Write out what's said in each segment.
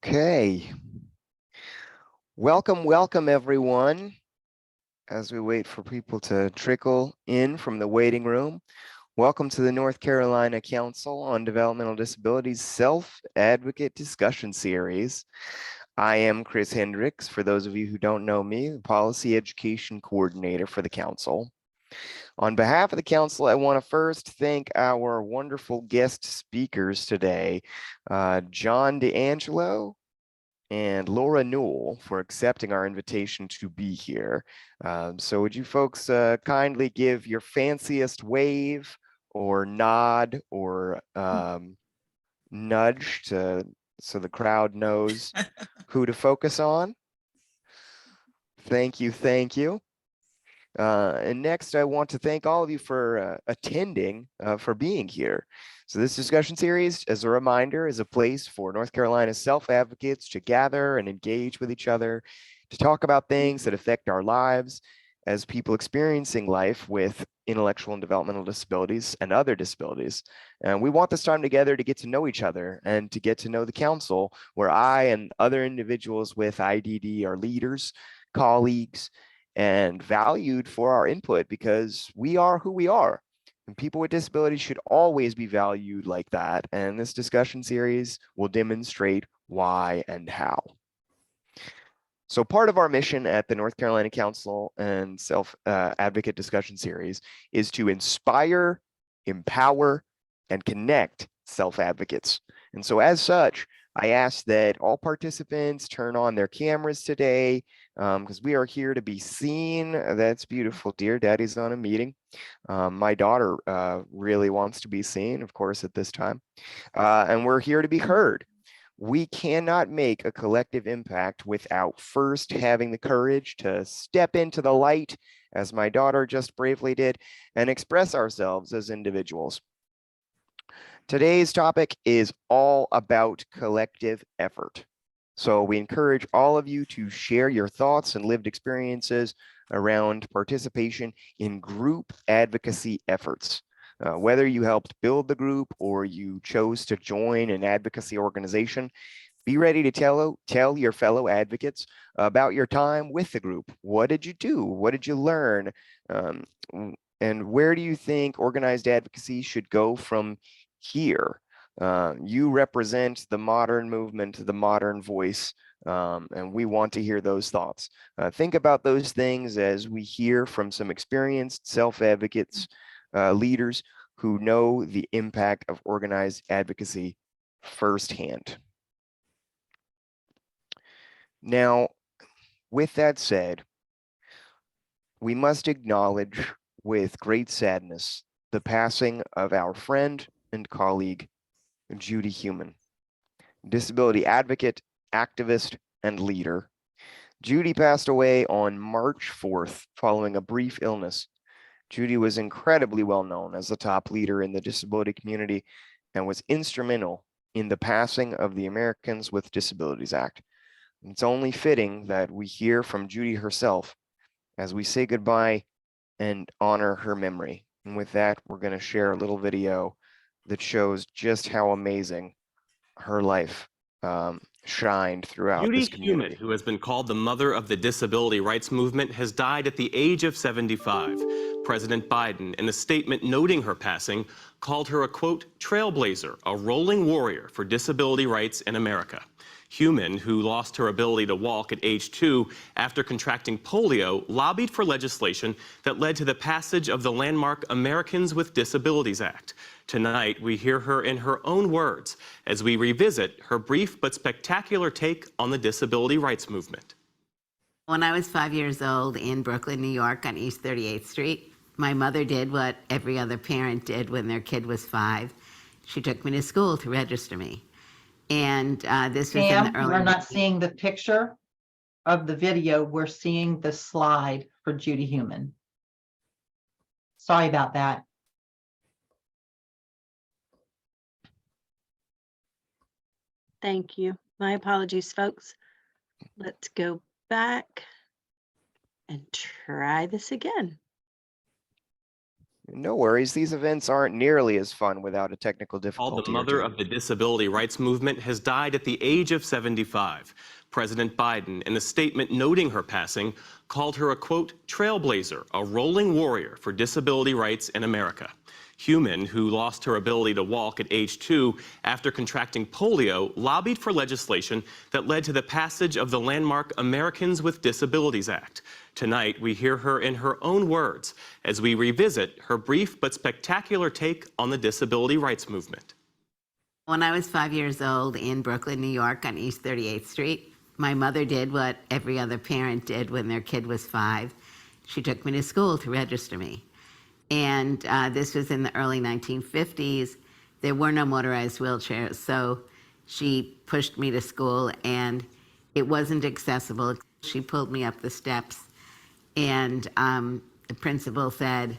Okay. Welcome everyone. As we wait for people to trickle in from the waiting room, welcome to the North Carolina Council on Developmental Disabilities Self-Advocate Discussion Series. I am Chris Hendricks, for those of you who don't know me, the Policy Education Coordinator for the Council. On behalf of the Council, I want to first thank our wonderful guest speakers today, John D'Angelo and Laura Newell, for accepting our invitation to be here. So would you folks kindly give your fanciest wave or nod or nudge so the crowd knows who to focus on? Thank you, thank you. And next, I want to thank all of you for attending, for being here. So this discussion series, as a reminder, is a place for North Carolina's self-advocates to gather and engage with each other, to talk about things that affect our lives as people experiencing life with intellectual and developmental disabilities and other disabilities. And we want this time together to get to know each other and to get to know the council, where I and other individuals with IDD are leaders, colleagues, and valued for our input, because we are who we are. And people with disabilities should always be valued like that. And this discussion series will demonstrate why and how. So part of our mission at the North Carolina Council and Self-Advocate Discussion Series is to inspire, empower, and connect self-advocates. And so as such, I ask that all participants turn on their cameras today, because we are here to be seen. That's beautiful, dear. Daddy's on a meeting. My daughter really wants to be seen, of course, at this time. And we're here to be heard. We cannot make a collective impact without first having the courage to step into the light, as my daughter just bravely did, and express ourselves as individuals. Today's topic is all about collective effort. So we encourage all of you to share your thoughts and lived experiences around participation in group advocacy efforts. Whether you helped build the group or you chose to join an advocacy organization, be ready to tell your fellow advocates about your time with the group. What did you do? What did you learn? And where do you think organized advocacy should go from here? You represent the modern movement, the modern voice, and we want to hear those thoughts. Think about those things as we hear from some experienced self-advocates, leaders who know the impact of organized advocacy firsthand. Now, with that said, we must acknowledge with great sadness the passing of our friend and colleague, Judy Heumann, disability advocate, activist, and leader. Judy passed away on March 4th following a brief illness. Judy was incredibly well known as the top leader in the disability community and was instrumental in the passing of the Americans with Disabilities Act. It's only fitting that we hear from Judy herself as we say goodbye and honor her memory. And with that, we're going to share a little video that shows just how amazing her life shined throughout this community. Judy Heumann, who has been called the mother of the disability rights movement, has died at the age of 75. President Biden, in a statement noting her passing, called her a, quote, trailblazer, a rolling warrior for disability rights in America. Heumann, who lost her ability to walk at age 2 after contracting polio, lobbied for legislation that led to the passage of the landmark Americans with Disabilities Act. Tonight, we hear her in her own words as we revisit her brief but spectacular take on the disability rights movement. When I was 5 years old in Brooklyn, New York, on East 38th Street, my mother did what every other parent did when their kid was 5. She took me to school to register me. And this was in the early... We're not seeing the picture of the video. We're seeing the slide for Judy Heumann. Sorry about that. Thank you. My apologies, folks. Let's go back and try this again. No worries. These events aren't nearly as fun without a technical Called the difficulty or mother two. of the disability rights movement, has died at the age of 75. President Biden, in a statement noting her passing, called her a, quote, trailblazer, a rolling warrior for disability rights in America. Human, who lost her ability to walk at age 2 after contracting polio, lobbied for legislation that led to the passage of the landmark Americans with Disabilities Act. Tonight, we hear her in her own words as we revisit her brief but spectacular take on the disability rights movement. When I was 5 years old in Brooklyn, New York, on East 38th Street, my mother did what every other parent did when their kid was 5. She took me to school to register me. And this was in the early 1950s. There were no motorized wheelchairs, so she pushed me to school, and it wasn't accessible. She pulled me up the steps, and the principal said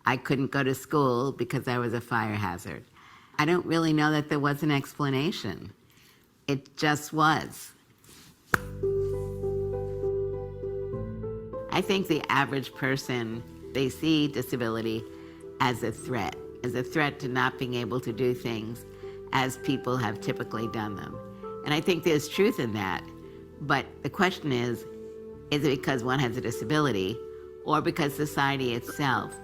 I couldn't go to school because I was a fire hazard. I don't really know that there was an explanation. It just was. I think the average person, they see disability as a threat to not being able to do things as people have typically done them. And I think there's truth in that. But the question is it because one has a disability or because society itself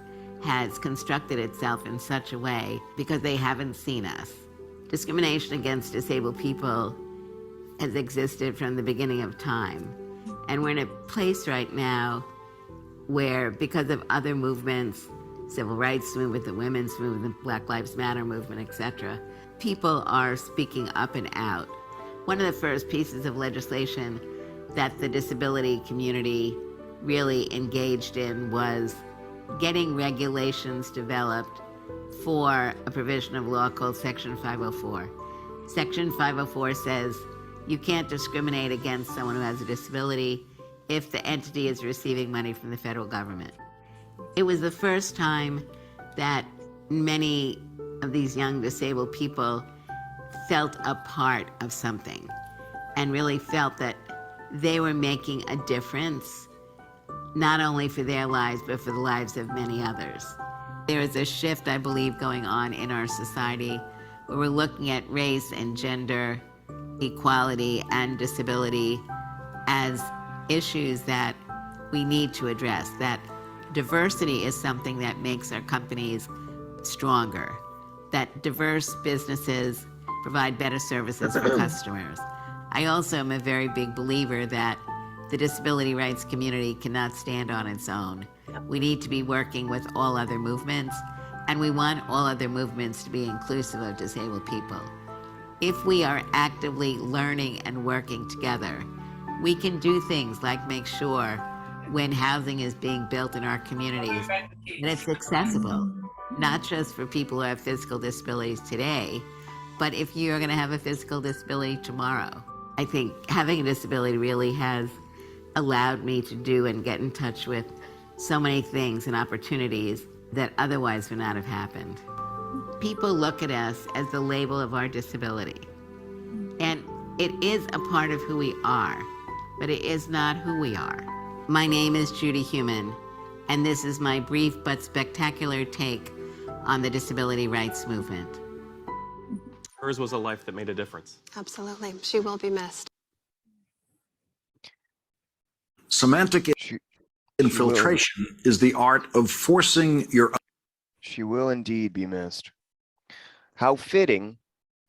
has constructed itself in such a way because they haven't seen us? Discrimination against disabled people has existed from the beginning of time. And we're in a place right now where, because of other movements, civil rights movement, the women's movement, the Black Lives Matter movement, etc., people are speaking up and out. One of the first pieces of legislation that the disability community really engaged in was getting regulations developed for a provision of law called Section 504. Section 504 says you can't discriminate against someone who has a disability if the entity is receiving money from the federal government. It was the first time that many of these young disabled people felt a part of something and really felt that they were making a difference, not only for their lives, but for the lives of many others. There is a shift, I believe, going on in our society where we're looking at race and gender equality and disability as issues that we need to address, that diversity is something that makes our companies stronger, that diverse businesses provide better services for customers. I also am a very big believer that the disability rights community cannot stand on its own. We need to be working with all other movements, and we want all other movements to be inclusive of disabled people. If we are actively learning and working together, we can do things like make sure when housing is being built in our communities that it's accessible, not just for people who have physical disabilities today, but if you're going to have a physical disability tomorrow. I think having a disability really has allowed me to do and get in touch with so many things and opportunities that otherwise would not have happened. People look at us as the label of our disability. And it is a part of who we are, but it is not who we are. My name is Judy Human, and this is my brief but spectacular take on the disability rights movement. Hers was a life that made a difference. Absolutely. She will be missed. Semantic She infiltration is the art of forcing your She will indeed be missed. How fitting,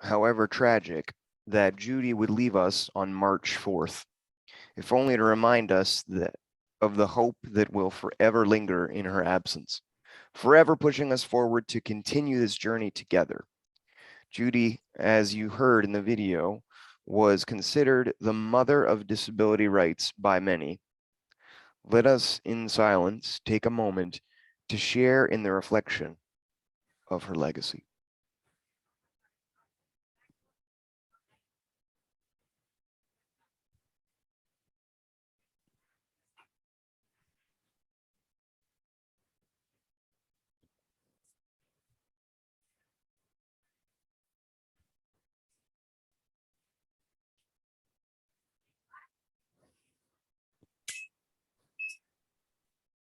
however tragic, that Judy would leave us on March 4th, if only to remind us of the hope that will forever linger in her absence, forever pushing us forward to continue this journey together. Judy, as you heard in the video, was considered the mother of disability rights by many. Let us, in silence, take a moment to share in the reflection of her legacy.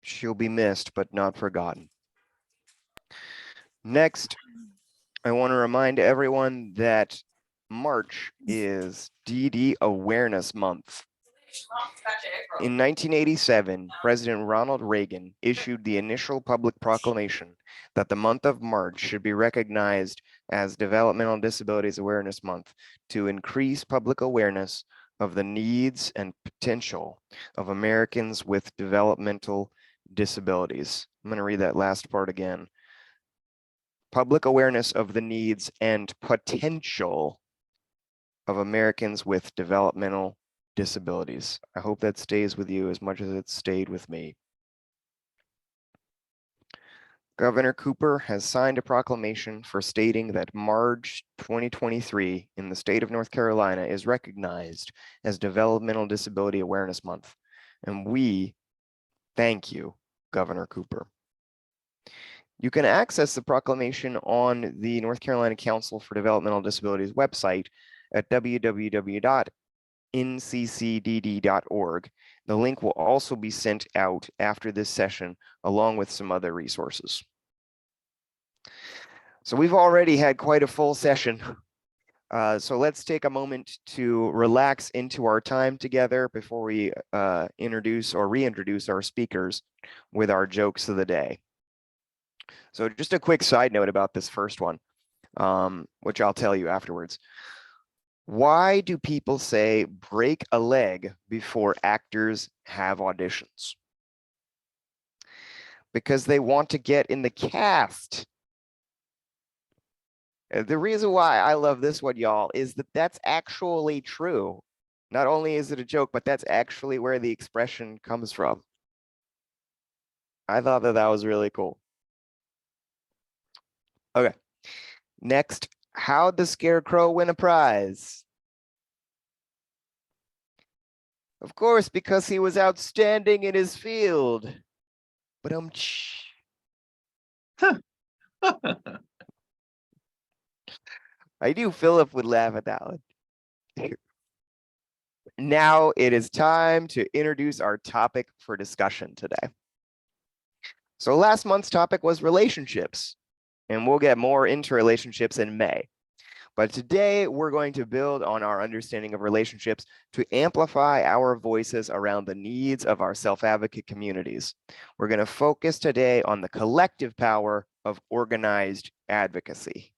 She'll be missed, but not forgotten. Next, I want to remind everyone that March is DD Awareness Month. In 1987, President Ronald Reagan issued the initial public proclamation that the month of March should be recognized as Developmental Disabilities Awareness Month to increase public awareness of the needs and potential of Americans with developmental disabilities. I'm going to read that last part again. Public awareness of the needs and potential of Americans with developmental disabilities. I hope that stays with you as much as it stayed with me. Governor Cooper has signed a proclamation for stating that March 2023 in the state of North Carolina is recognized as Developmental Disability Awareness Month. And we thank you, Governor Cooper. You can access the proclamation on the North Carolina Council for Developmental Disabilities website at www.nccdd.org. The link will also be sent out after this session, along with some other resources. So we've already had quite a full session. So let's take a moment to relax into our time together before we introduce or reintroduce our speakers with our jokes of the day. So just a quick side note about this first one, which I'll tell you afterwards. Why do people say break a leg before actors have auditions? Because they want to get in the cast. The reason why I love this one, y'all, is that that's actually true. Not only is it a joke, but that's actually where the expression comes from. I thought that was really cool. Okay. Next, how'd the Scarecrow win a prize? Of course, because he was outstanding in his field. But I knew Philip would laugh at that one. Now it is time to introduce our topic for discussion today. So last month's topic was relationships, and we'll get more into relationships in May. But today we're going to build on our understanding of relationships to amplify our voices around the needs of our self-advocate communities. We're going to focus today on the collective power of organized advocacy.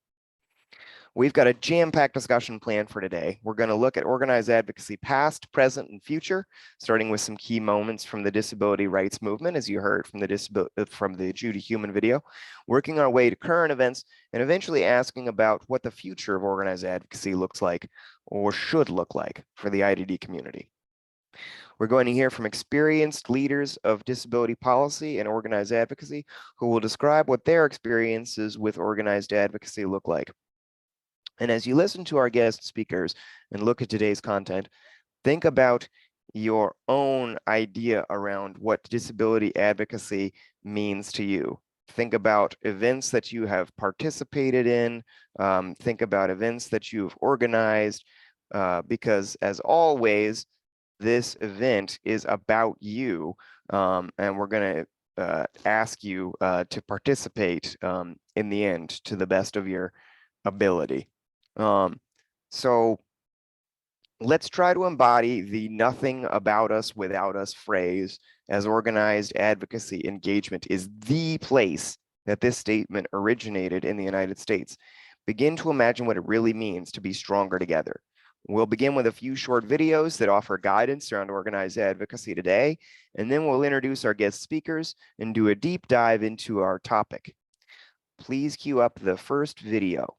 We've got a jam-packed discussion plan for today. We're going to look at organized advocacy past, present, and future, starting with some key moments from the disability rights movement, as you heard from the Judy Heumann video, working our way to current events, and eventually asking about what the future of organized advocacy looks like or should look like for the IDD community. We're going to hear from experienced leaders of disability policy and organized advocacy who will describe what their experiences with organized advocacy look like. And as you listen to our guest speakers and look at today's content, think about your own idea around what disability advocacy means to you. Think about events that you have participated in. Think about events that you've organized, because as always, this event is about you. And we're going to ask you to participate in the end to the best of your ability. So let's try to embody the nothing about us without us phrase, as organized advocacy engagement is the place that this statement originated in the United States. Begin to imagine what it really means to be stronger together. We'll begin with a few short videos that offer guidance around organized advocacy today, and then we'll introduce our guest speakers and do a deep dive into our topic. Please cue up the first video.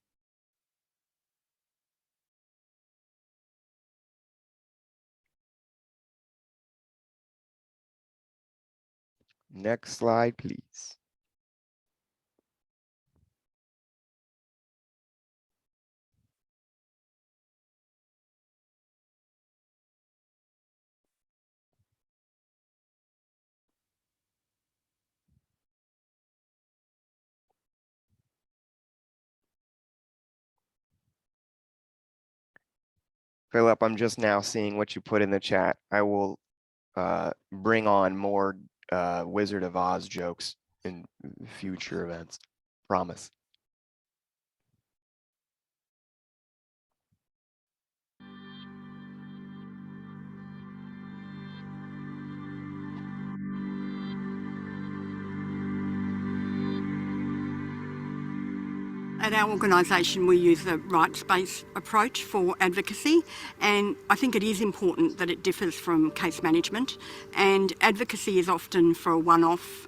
Next slide, please. Philip, I'm just now seeing what you put in the chat. I will bring on more Wizard of Oz jokes in future events. Promise. At our organisation we use a rights-based approach for advocacy, and I think it is important that it differs from case management, and advocacy is often for a one-off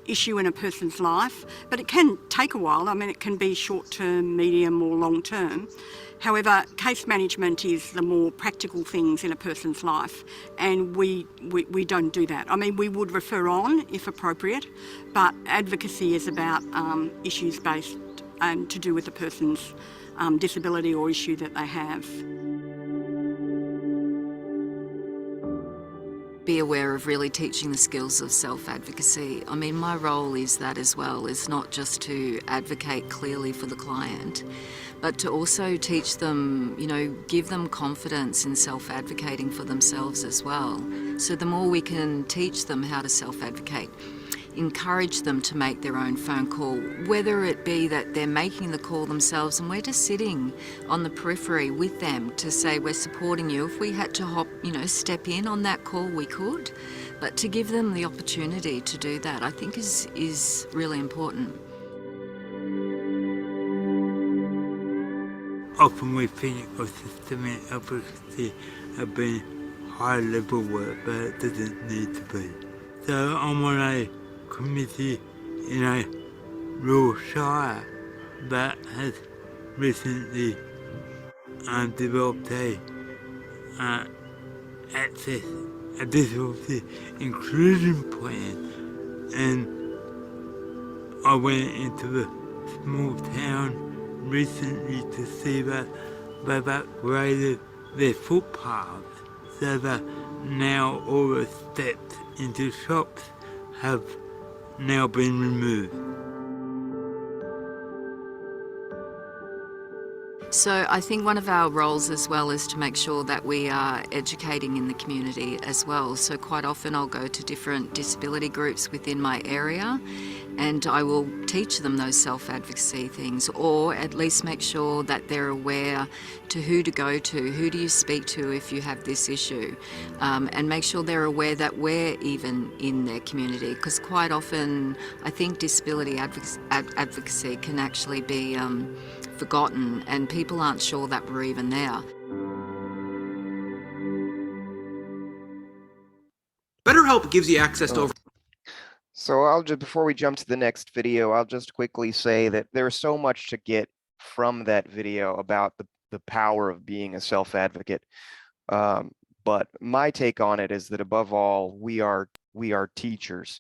issue in a person's life, but it can take a while. I mean, it can be short-term, medium or long-term. However, case management is the more practical things in a person's life, and we don't do that. I mean, we would refer on if appropriate, but advocacy is about issues based and to do with the person's disability or issue that they have. Be aware of really teaching the skills of self-advocacy. I mean, my role is that as well, is not just to advocate clearly for the client, but to also teach them, you know, give them confidence in self-advocating for themselves as well. So the more we can teach them how to self-advocate, encourage them to make their own phone call, whether it be that they're making the call themselves and we're just sitting on the periphery with them to say we're supporting you. If we had to hop, you know, step in on that call, we could, but to give them the opportunity to do that, I think is really important. Often we think of systemic advocacy as being high level work, but it doesn't need to be. So I'm on a committee in a rural shire that has recently developed a access and disability inclusion plan, and I went into a small town recently to see that they've upgraded their footpaths so that now all the steps into shops have now been removed. So I think one of our roles as well is to make sure that we are educating in the community as well. So quite often I'll go to different disability groups within my area and I will teach them those self-advocacy things, or at least make sure that they're aware to who to go to, who do you speak to if you have this issue, and make sure they're aware that we're even in their community, because quite often I think disability advocacy can actually be forgotten and people aren't sure that we're even there. BetterHelp gives you access to over. So I'll just, before we jump to the next video, I'll just quickly say that there's so much to get from that video about the power of being a self-advocate. But my take on it is that above all, we are teachers.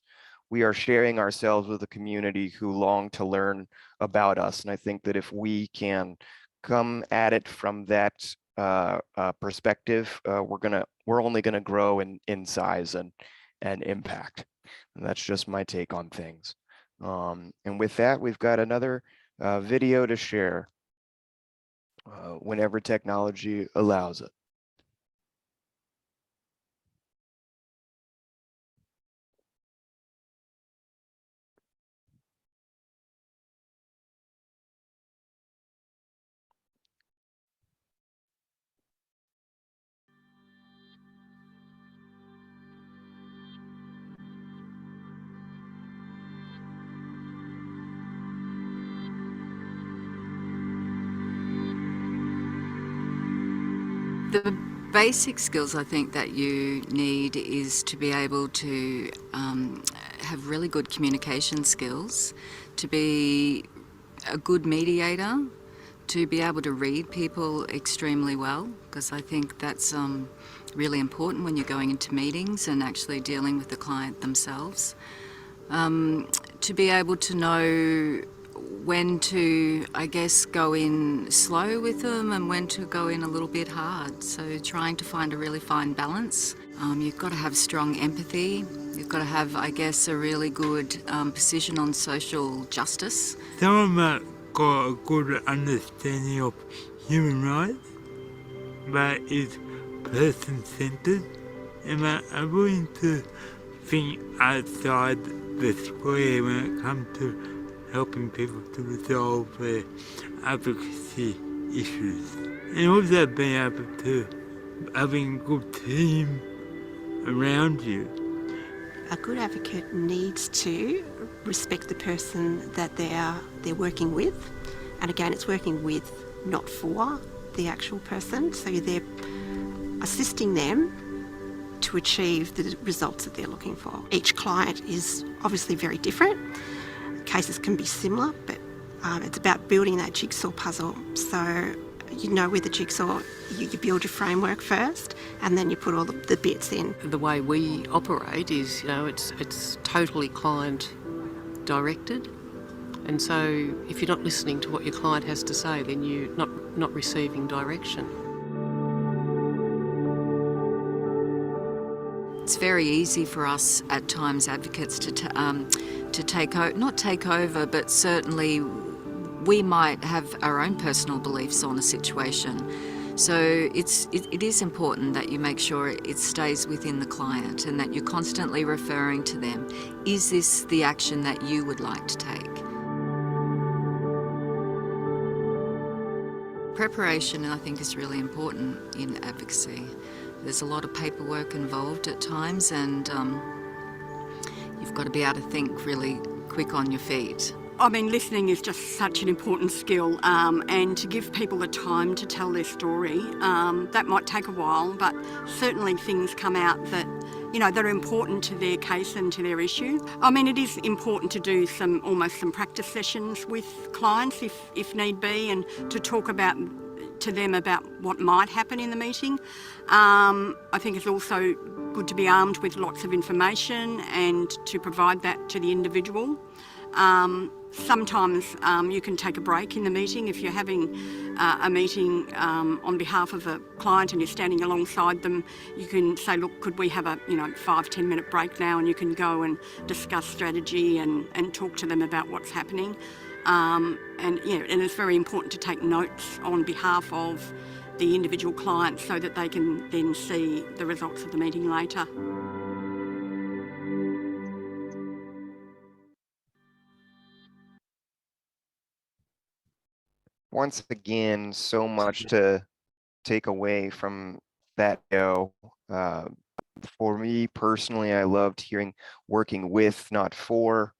We are sharing ourselves with a community who long to learn about us. And I think that if we can come at it from that perspective, we're only gonna grow in size and impact. And that's just my take on things. And with that, we've got another video to share whenever technology allows it. The basic skills I think that you need is to be able to have really good communication skills, to be a good mediator, to be able to read people extremely well, because I think that's really important when you're going into meetings and actually dealing with the client themselves. To be able to know when to, I guess, go in slow with them and when to go in a little bit hard. So trying to find a really fine balance. You've got to have strong empathy. You've got to have, I guess, a really good position on social justice. Someone that got a good understanding of human rights, that is person-centered, and that are willing to think outside the square when it comes to helping people to resolve their advocacy issues. And also being able to having a good team around you. A good advocate needs to respect the person that they're working with, And again, it's working with, not for, the actual person. So they're assisting them to achieve the results that they're looking for. Each client is obviously very different. Cases can be similar, but it's about building that jigsaw puzzle. So you know, with the jigsaw, you build your framework first, and then you put all the bits in. The way we operate is, it's totally client directed. And so if you're not listening to what your client has to say, then you're not receiving direction. It's very easy for us at times, advocates, to not take over, but certainly we might have our own personal beliefs on a situation. So it is important that you make sure it stays within the client and that you're constantly referring to them. Is this the action that you would like to take? Preparation, I think, is really important in advocacy. There's a lot of paperwork involved at times, and you've got to be able to think really quick on your feet. I mean, listening is just such an important skill, and to give people the time to tell their story, that might take a while, but certainly things come out that, that are important to their case and to their issue. I mean, it is important to do almost some practice sessions with clients if need be, and to talk to them about what might happen in the meeting. I think it's also good to be armed with lots of information and to provide that to the individual. Sometimes you can take a break in the meeting. If you're having a meeting on behalf of a client and you're standing alongside them, you can say, look, could we have a 5-10 minute break now, and you can go and discuss strategy and talk to them about what's happening. And it's very important to take notes on behalf of the individual client so that they can then see the results of the meeting later. Once again, so much to take away from that video. For me personally, I loved working with, not for,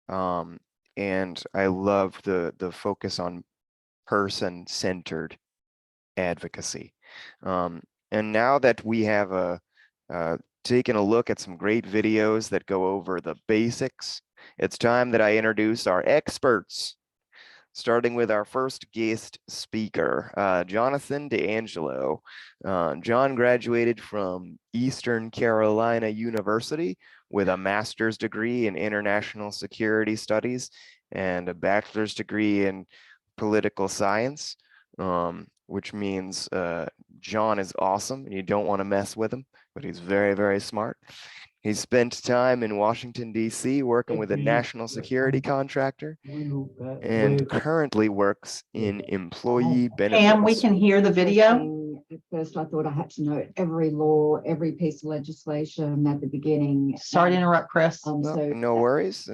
and I loved the focus on person-centered advocacy. And now that we have taken a look at some great videos that go over the basics, it's time that I introduce our experts, starting with our first guest speaker, Jonathan D'Angelo. John graduated from Eastern Carolina University with a master's degree in international security studies and a bachelor's degree in political science, which means John is awesome and you don't want to mess with him, but he's very, very smart. He spent time in Washington, D.C. working with a national security contractor and currently works in employee benefits. Pam, we can hear the video. At first, I thought I had to know every law, every piece of legislation at the beginning. Sorry to interrupt, Chris. No worries.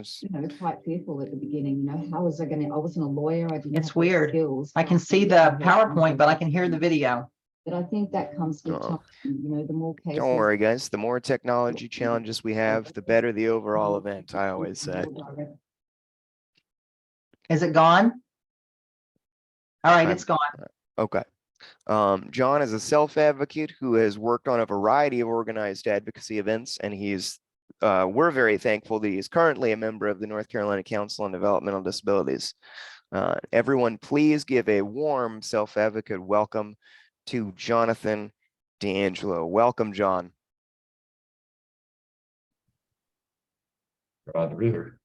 Quite fearful at the beginning. How was I going to? I wasn't a lawyer. I didn't. It's weird. Skills. I can see the PowerPoint, but I can hear the video. But I think that comes with time. The more cases. Don't worry, guys. The more technology challenges we have, the better the overall event, I always say. Is it gone? All right, it's gone. Okay. John is a self-advocate who has worked on a variety of organized advocacy events, and we're very thankful that he's currently a member of the North Carolina Council on Developmental Disabilities. Everyone, please give a warm self-advocate welcome to Jonathan D'Angelo. Welcome, John. Glad to be here.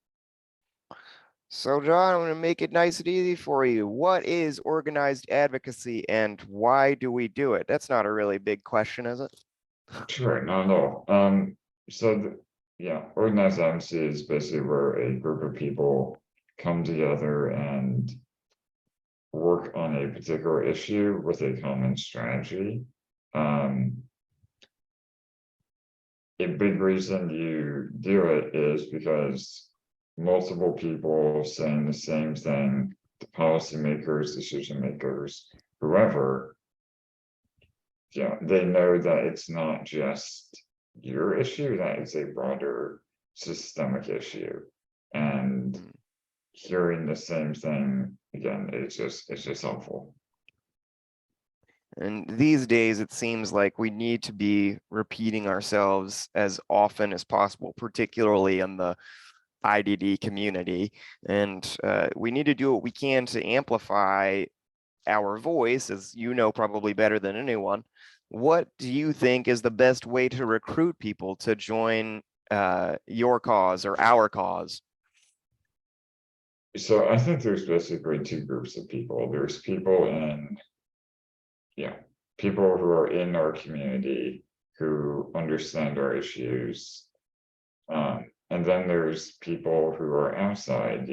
So, John, I'm going to make it nice and easy for you. What is organized advocacy and why do we do it? That's not a really big question, is it? Sure, not at all. Organized advocacy is basically where a group of people come together and work on a particular issue with a common strategy. A big reason you do it is because multiple people saying the same thing, the policymakers, decision makers, whoever, they know that it's not just your issue, that it's a broader systemic issue. And hearing the same thing again, it's just helpful. And these days, it seems like we need to be repeating ourselves as often as possible, particularly in the IDD community. And we need to do what we can to amplify our voice, as you know probably better than anyone. What do you think is the best way to recruit people to join your cause or our cause? So I think there's basically two groups of people. There's people people who are in our community who understand our issues. And then there's people who are outside,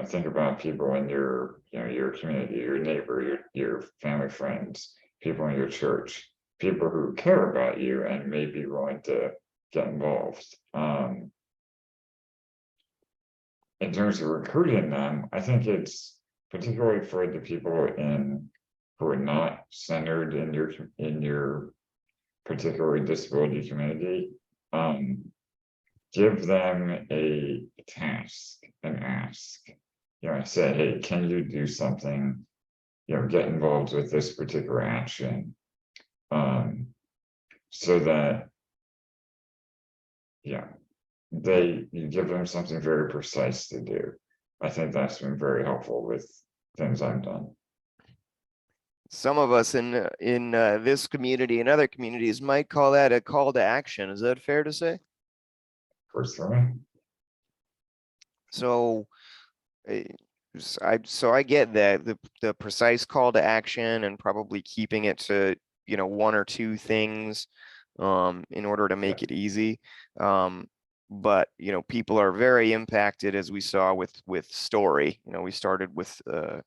think about people in your community, your neighbor, your family, friends, people in your church, people who care about you and may be willing to get involved. In terms of recruiting them, I think it's particularly for the people who are not centered in your particular disability community. Give them a task and ask. Say, hey, can you do something? Get involved with this particular action, so that you give them something very precise to do. I think that's been very helpful with things I've done. Some of us in this community and other communities might call that a call to action. Is that fair to say? For sure. So, I get that the precise call to action and probably keeping it to one or two things in order to make it easy. But people are very impacted, as we saw with story. We started with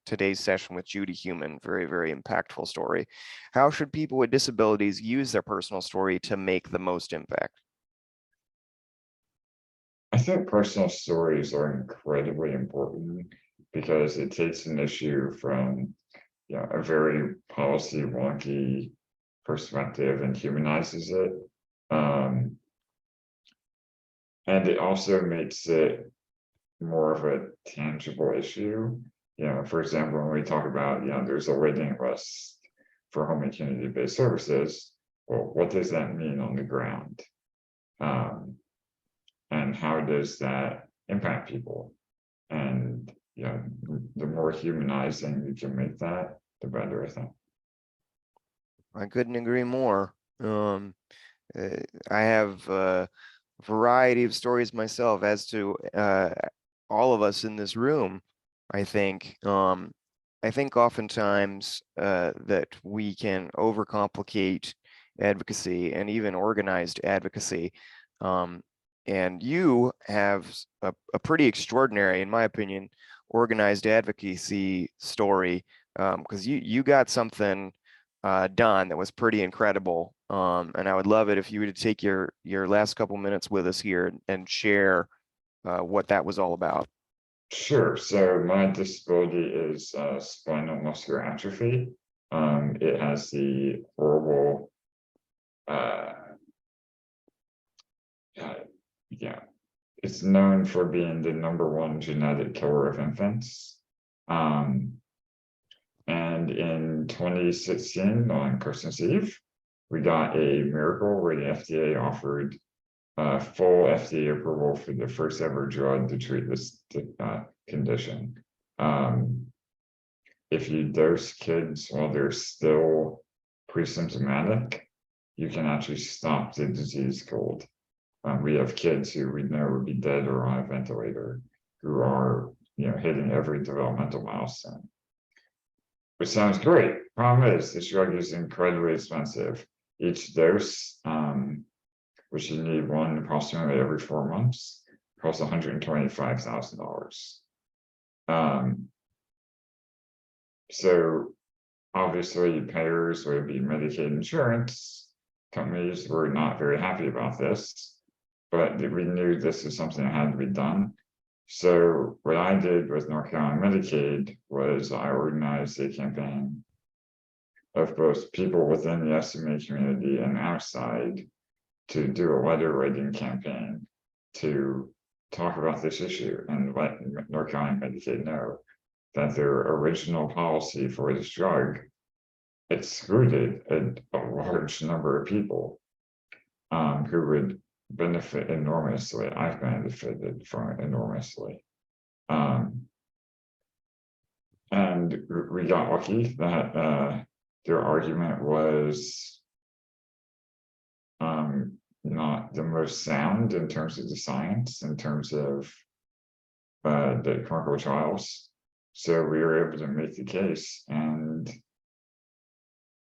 today's session with Judy Human, very, very impactful story. How should people with disabilities use their personal story to make the most impact? I think personal stories are incredibly important because it takes an issue from a very policy wonky perspective and humanizes it. And it also makes it more of a tangible issue. For example, when we talk about, there's a waiting list for home and community-based services, well, what does that mean on the ground? And how does that impact people? And, the more humanizing you can make that, the better, I think. I couldn't agree more. I have a variety of stories myself, as to all of us in this room. I think oftentimes that we can overcomplicate advocacy and even organized advocacy. And you have a pretty extraordinary, in my opinion, organized advocacy story, because you got something done that was pretty incredible. And I would love it if you would take your last couple minutes with us here and share what that was all about. Sure. So my disability is spinal muscular atrophy. It has the horrible, it's known for being the #1 genetic killer of infants. And in 2016, on Christmas Eve, we got a miracle where the FDA offered full FDA approval for the first ever drug to treat this condition. If you dose kids while they're still pre-symptomatic, you can actually stop the disease cold. We have kids who we know would be dead or on a ventilator who are, hitting every developmental milestone. Which sounds great. Problem is, this drug is incredibly expensive. Each dose, which you need one approximately every 4 months, costs $125,000. So obviously payers, would be Medicaid insurance companies, were not very happy about this, but we knew this is something that had to be done. So what I did with North Carolina Medicaid was I organized a campaign of both people within the SMA community and outside to do a letter writing campaign to talk about this issue and let North Carolina Medicaid know that their original policy for this drug excluded a large number of people who would benefit enormously. I've benefited from it enormously. And we got lucky that their argument was not the most sound in terms of the science, in terms of the clinical trials. So we were able to make the case, and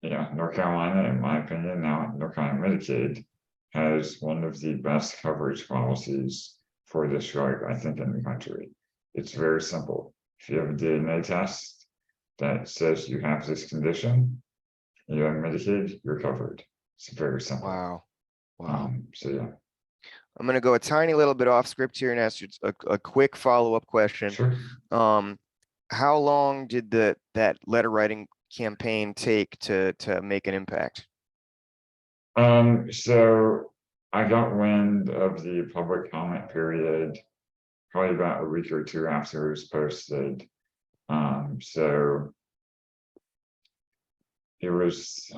yeah, North Carolina, in my opinion, now North Carolina Medicaid has one of the best coverage policies for this drug, I think, in the country. It's very simple. If you have a DNA test that says you have this condition, and you have Medicaid, you're covered. It's very simple. Wow. Wow. So yeah. I'm going to go a tiny little bit off script here and ask you a quick follow-up question. Sure. How long did that letter writing campaign take to make an impact? So I got wind of the public comment period probably about a week or two after it was posted. So it was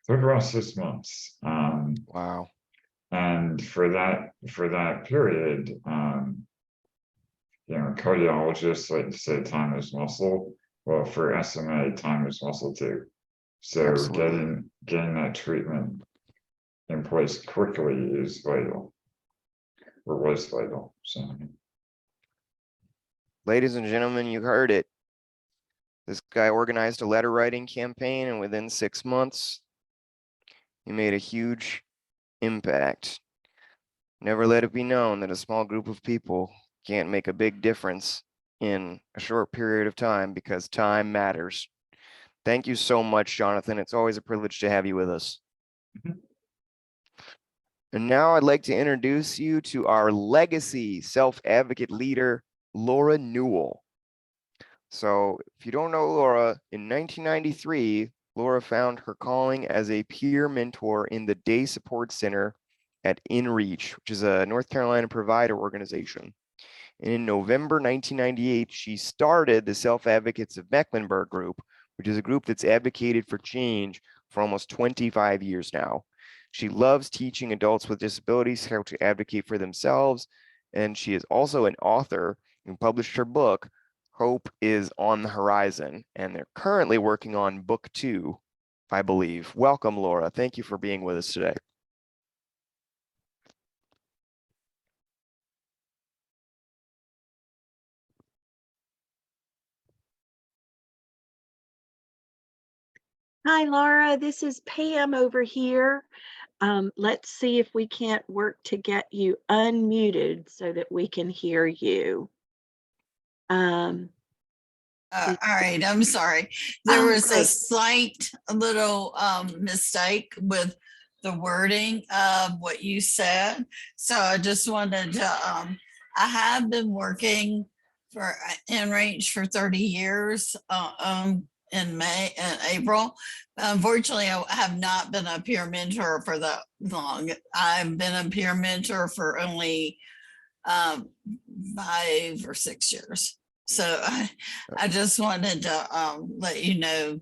took around 6 months. Wow. And for that period, you know, cardiologists like to say time is muscle. Well, for SMA, time is muscle too. So Absolutely. getting that treatment in place quickly is vital, or was vital. So, Ladies and gentlemen, you heard it. This guy organized a letter writing campaign, and within 6 months, he made a huge impact. Never let it be known that a small group of people can't make a big difference in a short period of time, because time matters. Thank you so much, Jonathan. It's always a privilege to have you with us. And now I'd like to introduce you to our legacy self-advocate leader, Laura Newell. So if you don't know Laura, in 1993, Laura found her calling as a peer mentor in the Day Support Center at InReach, which is a North Carolina provider organization. And in November 1998, she started the Self Advocates of Mecklenburg group, which is a group that's advocated for change for almost 25 years now. She loves teaching adults with disabilities how to advocate for themselves, and she is also an author and published her book, Hope is on the Horizon, and they're currently working on book 2, I believe. Welcome, Laura. Thank you for being with us today. Hi, Laura. This is Pam over here. Let's see if we can't work to get you unmuted so that we can hear you. All right, I'm sorry. There was great. a slight little mistake with the wording of what you said. So I just wanted to, I have been working for InReach for 30 years in April. Unfortunately, I have not been a peer mentor for that long. I've been a peer mentor for only 5 or 6 years. So I just wanted to let you know,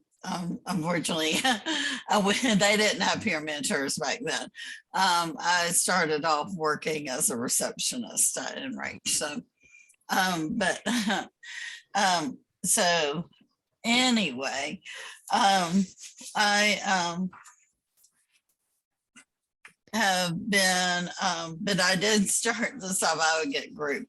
unfortunately, they didn't have peer mentors back then. I started off working as a receptionist at InReach. So, so anyway, I have been, but I did start the Self Advocate group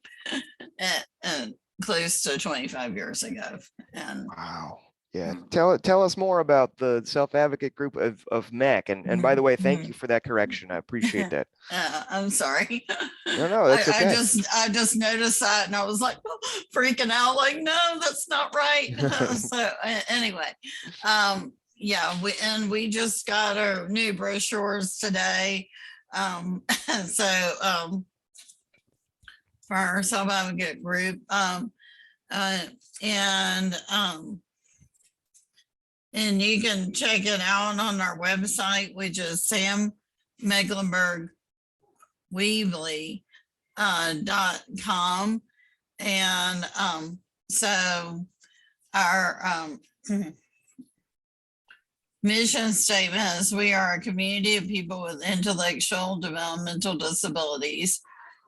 and close to 25 years ago. And wow. Yeah. Tell us more about the self-advocate group of MEC. And by the way, thank you for that correction. I appreciate that. I'm sorry. No, that's okay. I just noticed that and I was like, freaking out, like, no, that's not right. So anyway, yeah, we just got our new brochures today. So for our self-advocate group, and you can check it out on our website, which is Sam Mecklenburg Weebly .com. And so our mission statement is: we are a community of people with intellectual developmental disabilities,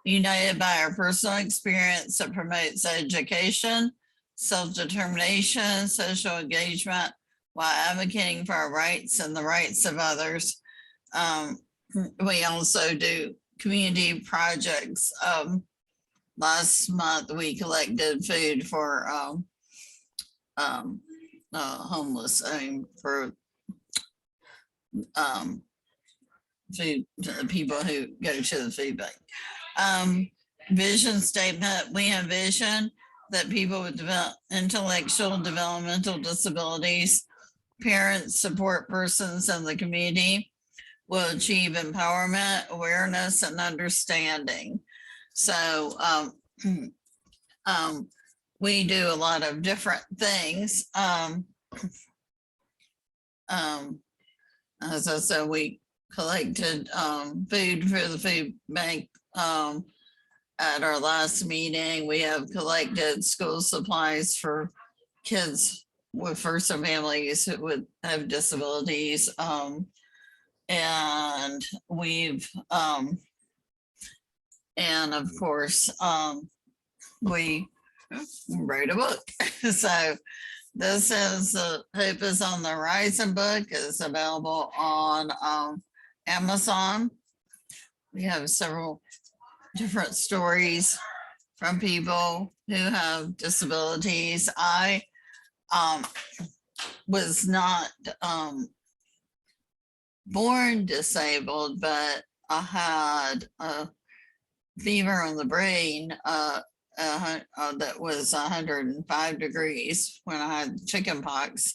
united by our personal experience that promotes education, self-determination, social engagement, while advocating for our rights and the rights of others. We also do community projects. Last month, we collected food for homeless, for food to the people who go to the food bank. Vision statement: we envision that people with intellectual developmental disabilities, parents, support persons in the community will achieve empowerment, awareness, and understanding. So we do a lot of different things. As I said, we collected food for the food bank at our last meeting. We have collected school supplies for kids with first and families who would have disabilities. And we've and of course we wrote a book. So this is the Hope is on the Horizon book. Is available on Amazon. We have several different stories from people who have disabilities. I was not born disabled, but I had a fever in the brain that was 105 degrees when I had chicken pox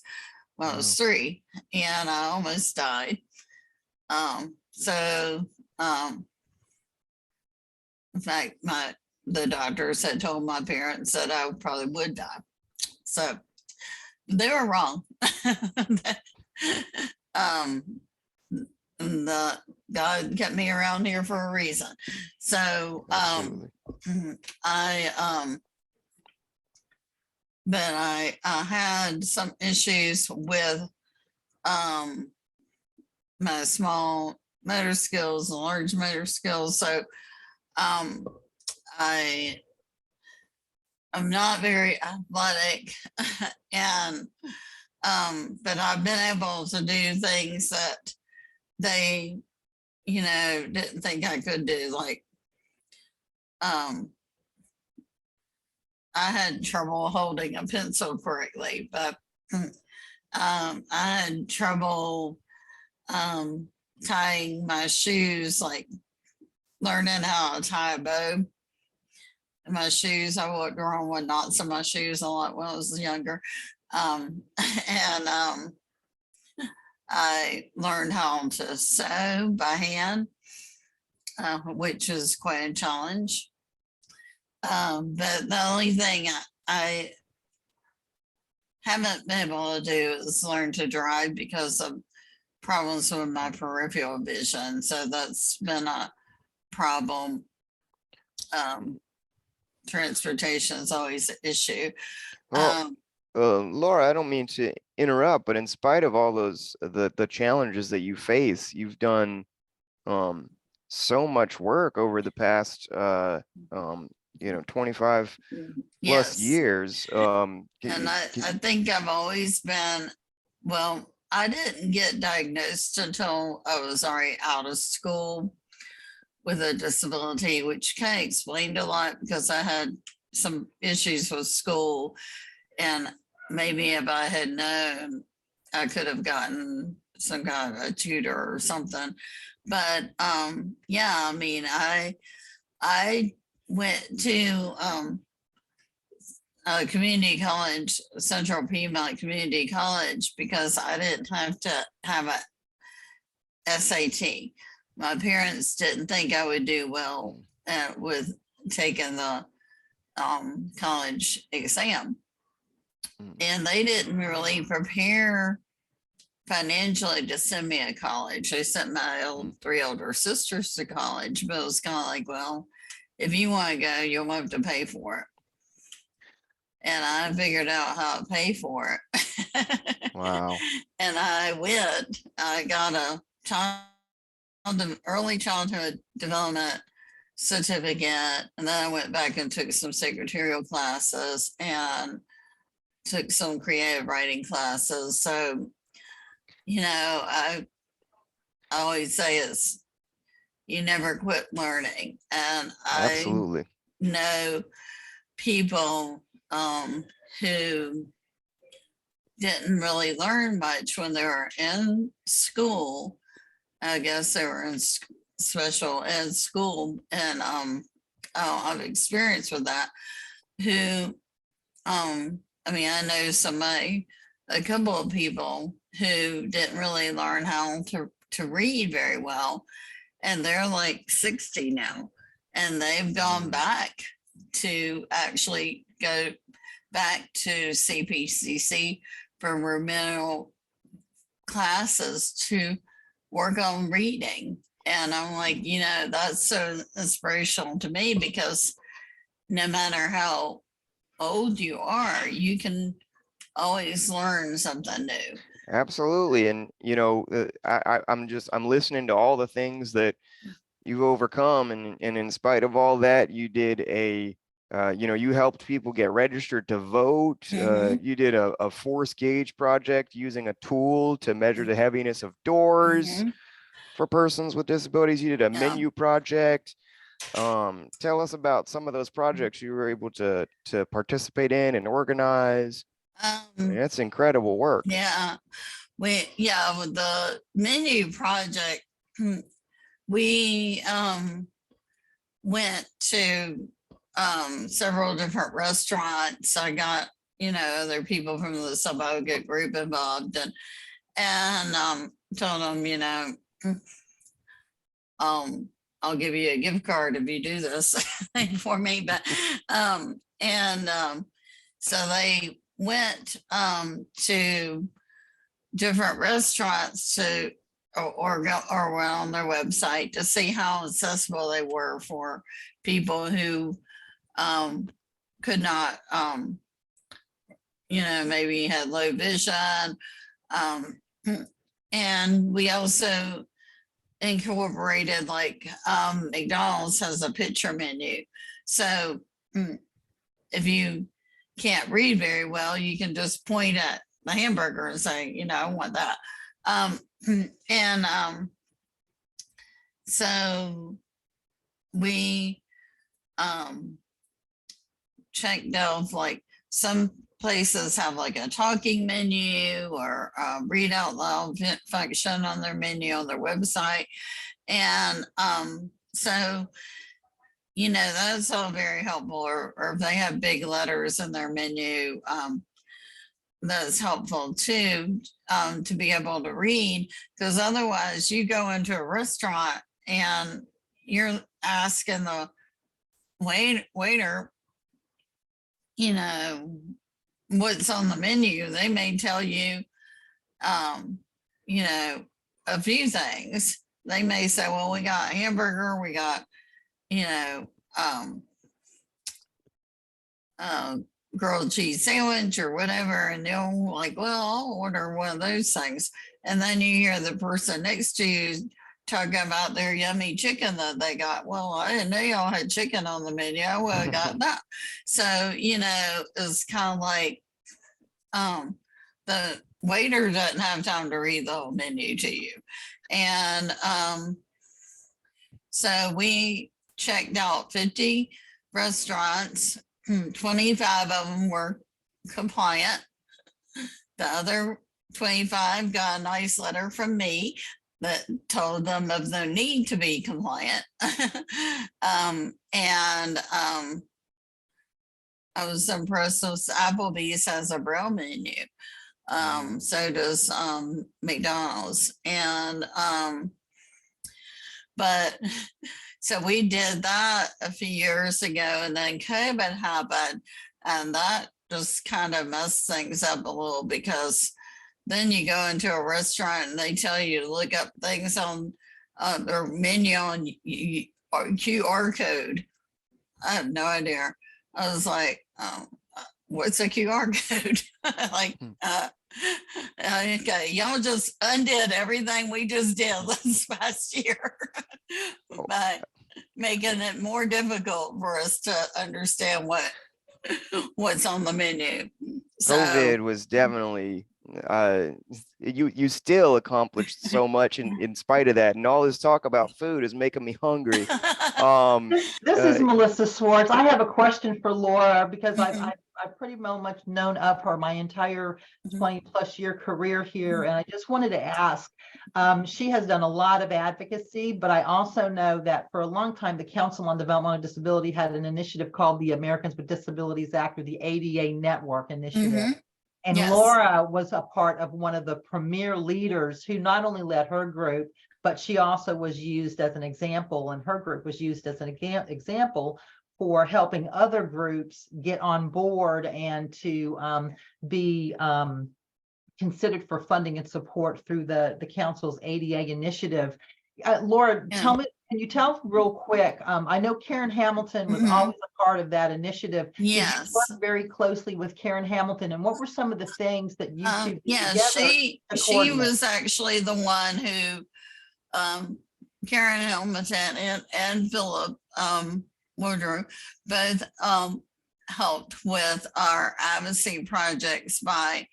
when I was 3, and I almost died. In fact, the doctors had told my parents that I probably would die. So they were wrong. The God kept me around here for a reason. So but I had some issues with my small motor skills and large motor skills. So I'm not very athletic, and but I've been able to do things that they, didn't think I could do. Like, I had trouble holding a pencil correctly, but I had trouble tying my shoes, like learning how to tie a bow. My shoes, I walked around with knots in my shoes a lot when I was younger. I learned how to sew by hand, which is quite a challenge. But the only thing I haven't been able to do is learn to drive because of problems with my peripheral vision. So that's been a problem. Transportation is always an issue. Well, Laura, I don't mean to interrupt, but in spite of all those the challenges that you face, you've done so much work over the past 25 plus years. And I think I've always been, well, I didn't get diagnosed until I was already out of school with a disability, which kind of explained a lot because I had some issues with school, and maybe if I had known, I could have gotten some kind of a tutor or something. But yeah, I mean, I went to a community college, Central Piedmont Community College, because I didn't have to have a SAT. My parents didn't think I would do well with taking the college exam. And they didn't really prepare financially to send me to college. They sent my 3 older sisters to college, but it was kind of like, well, if you want to go, you'll have to pay for it. And I figured out how to pay for it. Wow. And I went. I got a early childhood development certificate, and then I went back and took some secretarial classes and took some creative writing classes. So, you know, I always say it's you never quit learning, and I Absolutely. know people who didn't really learn much when they were in school. I guess they were in special ed school, and I don't have experience with that. Who, I mean, I know a couple of people who didn't really learn how to read very well, and they're like 60 now, and they've gone back to actually go back to CPCC for remedial classes to work on reading. And I'm like, you know, that's so inspirational to me, because no matter how old you are, you can always learn something new. Absolutely. And, you know, I'm listening to all the things that you've overcome. And in spite of all that, you did you know, you helped people get registered to vote. You did a force gauge project using a tool to measure the heaviness of doors for persons with disabilities. You did a menu project. Tell us about some of those projects you were able to participate in and organize. That's incredible work. Yeah, with the menu project, we went to several different restaurants. I got, you know, other people from the Sub-Advocate group involved, and told them, you know, I'll give you a gift card if you do this thing for me. But so they went to different restaurants to or went on their website to see how accessible they were for people who could not, you know, maybe had low vision. And we also incorporated, like, McDonald's has a picture menu. So if you can't read very well, you can just point at the hamburger and say, you know, I want that. So we checked out, like, some places have like a talking menu or read out loud function on their menu on their website. And so, you know, that's all very helpful. Or if they have big letters in their menu, that's helpful too, to be able to read, because otherwise you go into a restaurant and you're asking the waiter, you know, what's on the menu. They may tell you, you know, a few things. They may say, well, we got a hamburger, we got, you know, grilled cheese sandwich or whatever, and they'll like, well, I'll order one of those things. And then you hear the person next to you talking about their yummy chicken that they got. Well, I didn't know y'all had chicken on the menu. I would have got that. So, you know, it's kind of like the waiter doesn't have time to read the whole menu to you. And so we checked out 50 restaurants. 25 of them were compliant. The other 25 got a nice letter from me that told them of their need to be compliant. I was impressed with Applebee's has a Braille menu. So does McDonald's. And but so we did that a few years ago, and then COVID happened, and that just kind of messed things up a little, because then you go into a restaurant and they tell you to look up things on their menu on QR code. I have no idea. I was like, what's a QR code? Like, okay, y'all just undid everything we just did this past year by making it more difficult for us to understand what's on the menu. So COVID was definitely you still accomplished so much in spite of that, and all this talk about food is making me hungry. This is Melissa Swartz. I have a question for Laura because I've pretty much known of her my entire 20+ year career here. And I just wanted to ask, she has done a lot of advocacy, but I also know that for a long time, the Council on Developmental Disability had an initiative called the Americans with Disabilities Act, or the ADA Network Initiative. And Yes. Laura was a part of one of the premier leaders who not only led her group, but she also was used as an example, and her group was used as an example for helping other groups get on board and to be considered for funding and support through the council's ADA initiative. Laura, tell me, can you tell real quick? I know Karen Hamilton was always a part of that initiative. Yes. Did you work very closely with Karen Hamilton, and what were some of the things that you two did yeah, together she was actually the one who Karen Hamilton and Philip Woodrow both helped with our advocacy projects by,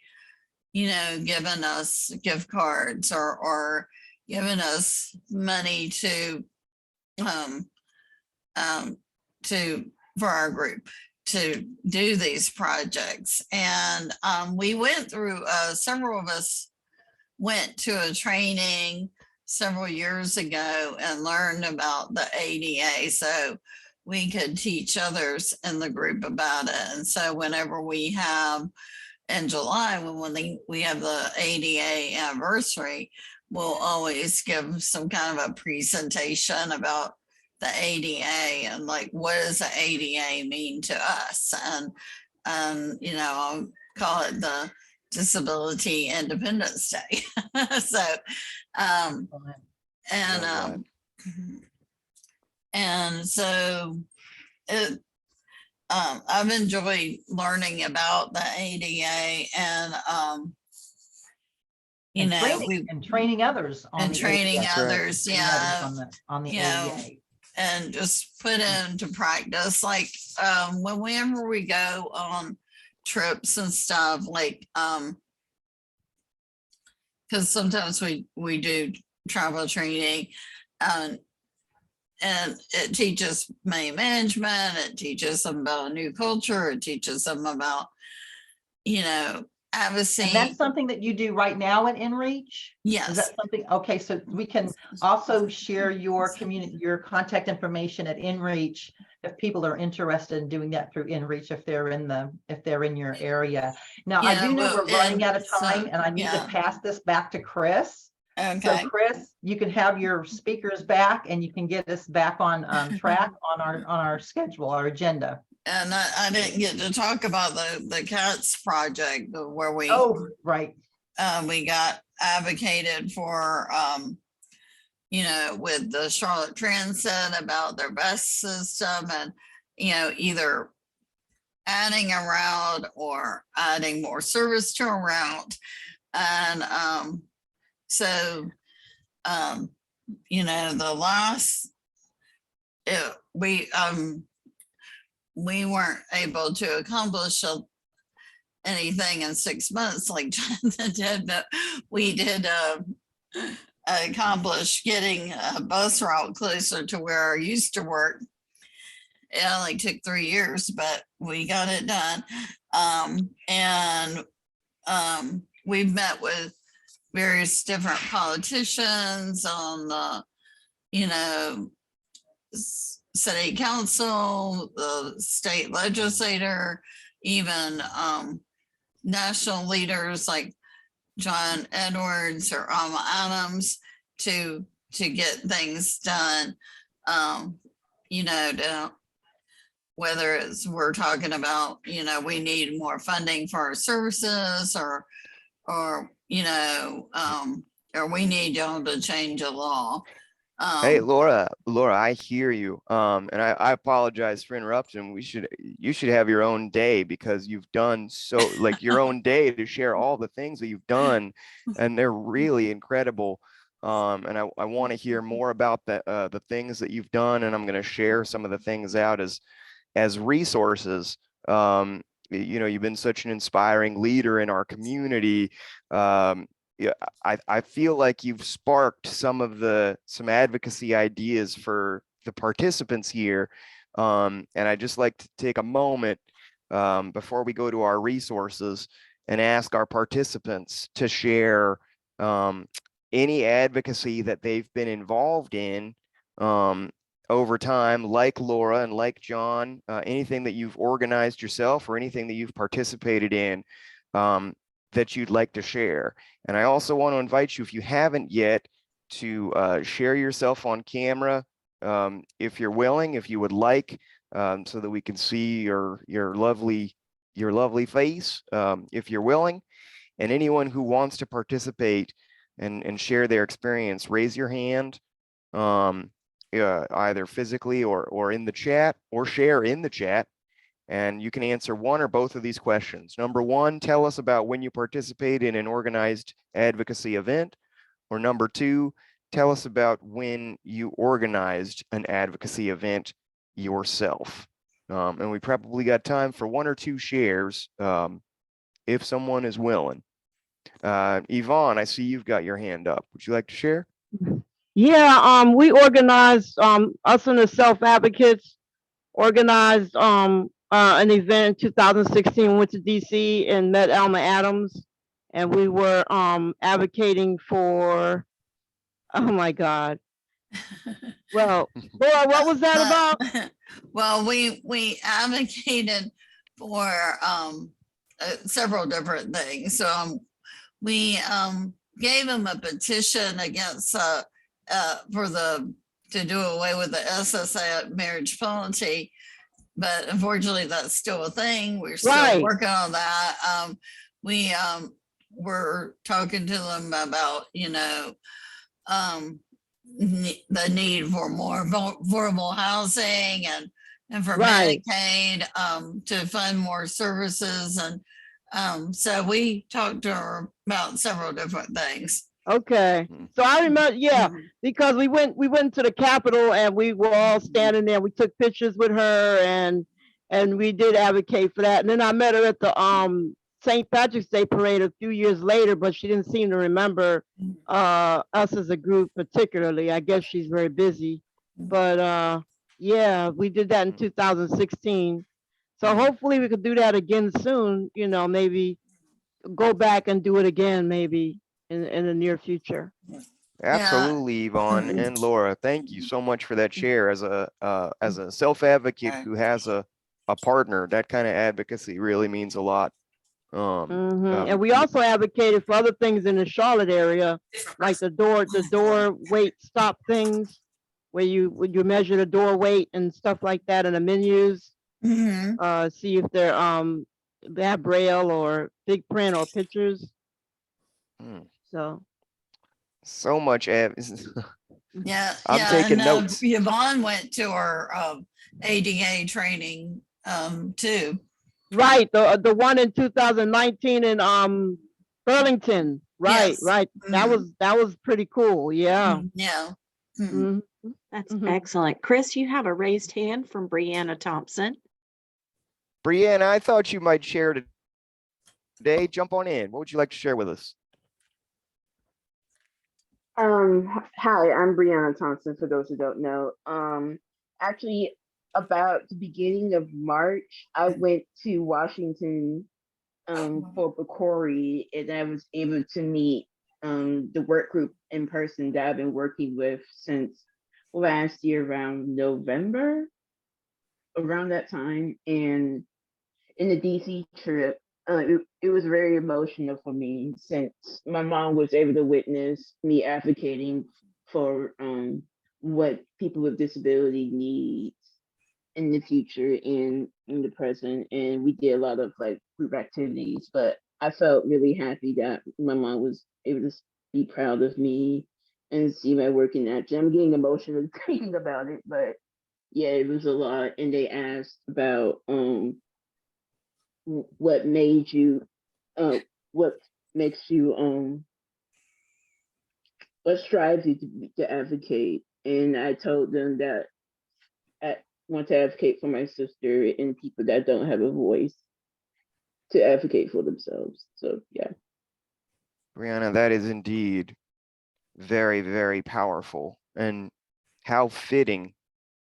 you know, giving us gift cards or giving us money to for our group to do these projects. And we went through several of us went to a training several years ago and learned about the ADA so we could teach others in the group about it. And so whenever we have in July, when we have the ADA anniversary, we'll always give some kind of a presentation about the ADA and like, what does the ADA mean to us? And you know, I'll call it the Disability Independence Day. So, and so it, I've enjoyed learning about the ADA and, you know, training others on and the training ADA. others, yeah, on the you know, ADA. and just put into practice, like whenever we go on trips and stuff, like because sometimes we do travel training, and it teaches money management, it teaches them about a new culture, it teaches them about, you know, advocacy. And that's something that you do right now at InReach? Yes. Is that something? Okay, so we can also share your contact information at InReach if people are interested in doing that through InReach, if they're in your area. Now, I do know we're running out of time, and I need to pass this back to Chris. Okay. So Chris, you can have your speakers back and you can get us back on track on our schedule, our agenda. And I didn't get to talk about the CATS project where we we got advocated for you know, with the Charlotte Transit about their bus system, and you know, either adding a route or adding more service to a route. And so you know, the last we weren't able to accomplish anything in 6 months like Jonathan did, but we did accomplish getting a bus route closer to where I used to work. It only took 3 years, but we got it done. And we've met with various different politicians on the, you know, city council, the state legislator, even national leaders like John Edwards or Alma Adams to get things done. You know, whether it's we're talking about, you know, we need more funding for our services, or you know, or we need y'all to change a law. Hey, Um, Laura, I hear you. And I apologize for interrupting. You should have your own day because you've done so, like your own day to share all the things that you've done, and they're really incredible. And I want to hear more about the things that you've done, and I'm going to share some of the things out as resources. You know, you've been such an inspiring leader in our community. Yeah, I feel like you've sparked some advocacy ideas for the participants here. And I just like to take a moment before we go to our resources and ask our participants to share any advocacy that they've been involved in um, over time, like Laura and like John, anything that you've organized yourself or anything that you've participated in that you'd like to share. And I also want to invite you, if you haven't yet, to share yourself on camera if you're willing, if you would like, so that we can see your lovely face, if you're willing. And anyone who wants to participate and share their experience, raise your hand. Either physically or in the chat, or share in the chat, and you can answer one or both of these questions. Number one, tell us about when you participate in an organized advocacy event, or number two, tell us about when you organized an advocacy event yourself. And we probably got time for one or two shares if someone is willing. Yvonne, I see you've got your hand up. Would you like to share? Yeah, we organized, us and the Self Advocates organized an event in 2016, went to DC and met Alma Adams, and we were advocating for, oh my God. Well, Laura, what was that about? well, we advocated for several different things. So we gave them a petition against to do away with the SSA marriage penalty, but unfortunately that's still a thing. We're still working on that. We were talking to them about, you know, the need for more affordable housing and for Medicaid to fund more services. And so we talked to her about several different things. Okay. So I remember, yeah, because we went to the Capitol and we were all standing there. We took pictures with her and we did advocate for that. And then I met her at the St. Patrick's Day parade a few years later, but she didn't seem to remember us as a group particularly. I guess she's very busy. But yeah, we did that in 2016. So hopefully we could do that again soon, you know, maybe go back and do it again maybe in the near future. Absolutely, Yvonne and Laura. Thank you so much for that share. As a self-advocate who has a partner, that kind of advocacy really means a lot. And we also advocated for other things in the Charlotte area, like the door weight stop things, where you measure the door weight and stuff like that in the menus. See if they have braille or big print or pictures. So much. Yeah, I'm taking notes. Yvonne went to her ADA training too. Right, the one in 2019 in Burlington. Right, right. That was pretty cool. Yeah. Yeah. That's excellent. Chris, you have a raised hand from Brianna Thompson. Brianna, I thought you might share today. Jump on in. What would you like to share with us? Hi, I'm Brianna Thompson, for those who don't know. Actually, about the beginning of March, I went to Washington for Pcori, and I was able to meet the work group in person that I've been working with since last year around November, around that time. And in the DC trip, it was very emotional for me, since my mom was able to witness me advocating for what people with disability need in the future and in the present. And we did a lot of like group activities, but I felt really happy that my mom was able to be proud of me and see my work in action. I'm getting emotional thinking about it, but yeah, it was a lot. And they asked about what made you what makes you what drives you to advocate. And I told them that I want to advocate for my sister and people that don't have a voice to advocate for themselves. So yeah. Brianna, that is indeed very, very powerful, and how fitting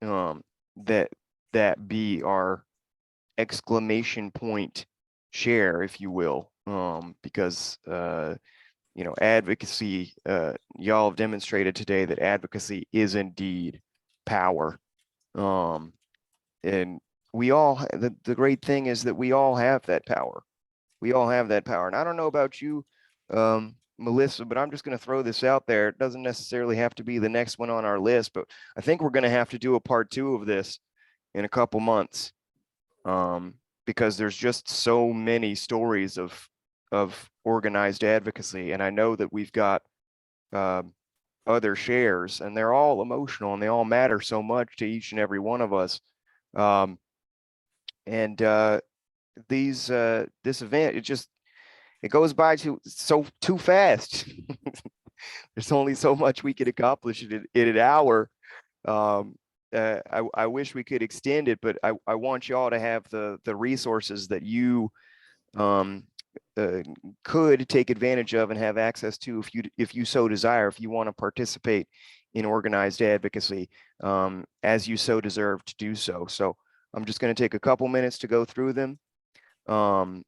that that be our exclamation point share, if you will, because you know, advocacy, y'all have demonstrated today that advocacy is indeed power. And we all, the great thing is that we all have that power. We all have that power. And I don't know about you, Melissa, but I'm just going to throw this out there. It doesn't necessarily have to be the next one on our list, but I think we're going to have to do a part 2 of this in a couple months, because there's just so many stories of organized advocacy. And I know that we've got other shares, and they're all emotional and they all matter so much to each and every one of us. And this event, it goes by too fast. There's only so much we could accomplish in an hour. I wish we could extend it, but I want y'all to have the resources that you could take advantage of and have access to if you so desire, if you want to participate in organized advocacy, as you so deserve to do so. So I'm just going to take a couple minutes to go through them.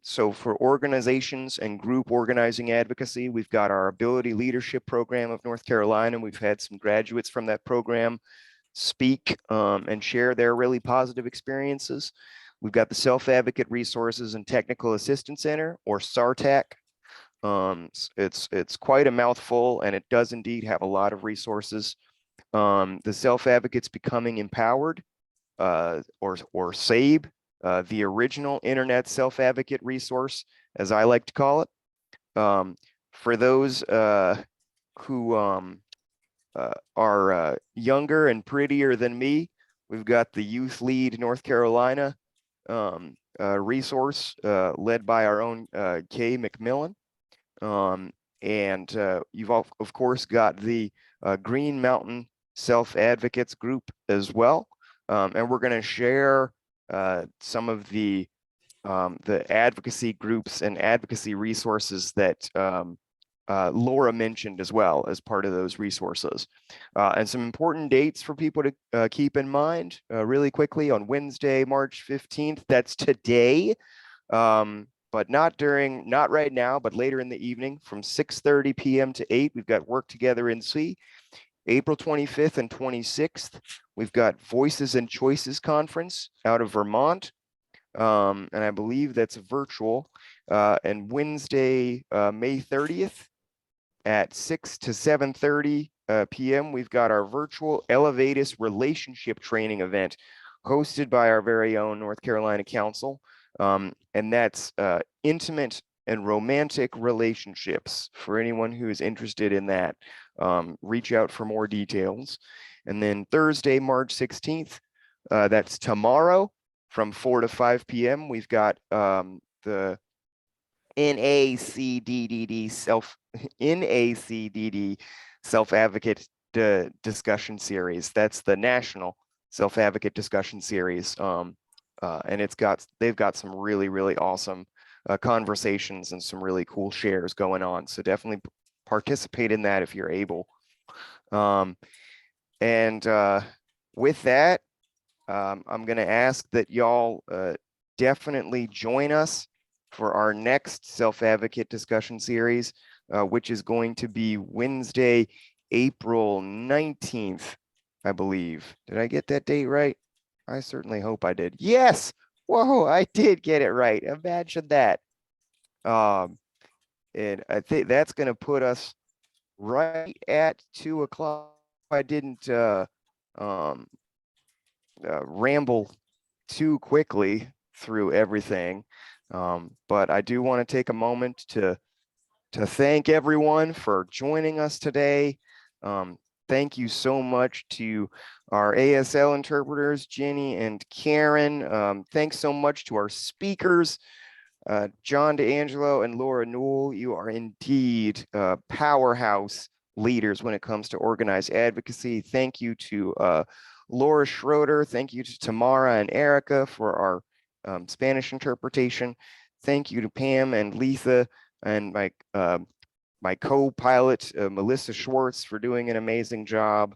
So for organizations and group organizing advocacy, we've got our Ability Leadership Program of North Carolina. We've had some graduates from that program speak and share their really positive experiences. We've got the Self-Advocate Resources and Technical Assistance Center, or SARTAC. It's quite a mouthful, and it does indeed have a lot of resources. The Self-Advocates Becoming Empowered, or SABE, the original internet self-advocate resource, as I like to call it. For those who are younger and prettier than me, we've got the Youth Lead North Carolina resource led by our own Kay McMillan. And you've of course got the Green Mountain Self-Advocates group as well. And we're going to share some of the advocacy groups and advocacy resources that Laura mentioned as well as part of those resources. And some important dates for people to keep in mind really quickly. On Wednesday, March 15th, that's today, but not right now, but later in the evening from 6:30 p.m. to 8, we've got Work Together in C. April 25th and 26th, we've got Voices and Choices Conference out of Vermont. And I believe that's virtual. And Wednesday, May 30th at 6 to 7:30 p.m., we've got our virtual Elevatus Relationship Training event hosted by our very own North Carolina Council. And that's intimate and romantic relationships. For anyone who is interested in that, reach out for more details. And then Thursday, March 16th, that's tomorrow from 4 to 5 p.m. We've got the NACDD Self-Advocate Discussion Series. That's the National Self-Advocate Discussion Series. And they've got some really, really awesome conversations and some really cool shares going on. So definitely participate in that if you're able. And with that, I'm going to ask that y'all definitely join us for our next self-advocate discussion series, which is going to be Wednesday, April 19th, I believe. Did I get that date right? I certainly hope I did. Yes. Whoa, I did get it right. Imagine that. And I think that's going to put us right at 2 o'clock. I didn't ramble too quickly through everything. But I do want to take a moment to thank everyone for joining us today. Thank you so much to our ASL interpreters, Jenny and Karen. Thanks so much to our speakers, John DeAngelo and Laura Newell. You are indeed powerhouse leaders when it comes to organized advocacy. Thank you to Laura Schroeder. Thank you to Tamara and Erica for our Spanish interpretation. Thank you to Pam and Letha and my co-pilot, Melissa Schwartz, for doing an amazing job.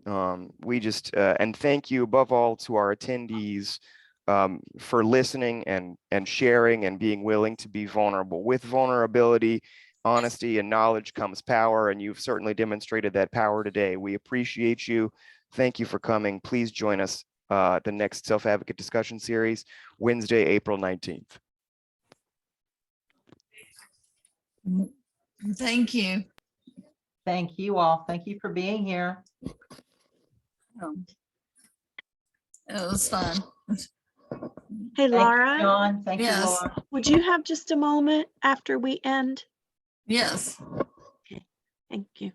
And thank you above all to our attendees for listening and sharing and being willing to be vulnerable. With vulnerability, honesty, and knowledge comes power, and you've certainly demonstrated that power today. We appreciate you. Thank you for coming. Please join us the next Self-Advocate discussion series, Wednesday, April 19th. Thank you. Thank you all. Thank you for being here. It was fun. Hey, Laura. John, thank you, Yes. Laura. Would you have just a moment after we end? Yes. Okay, thank you.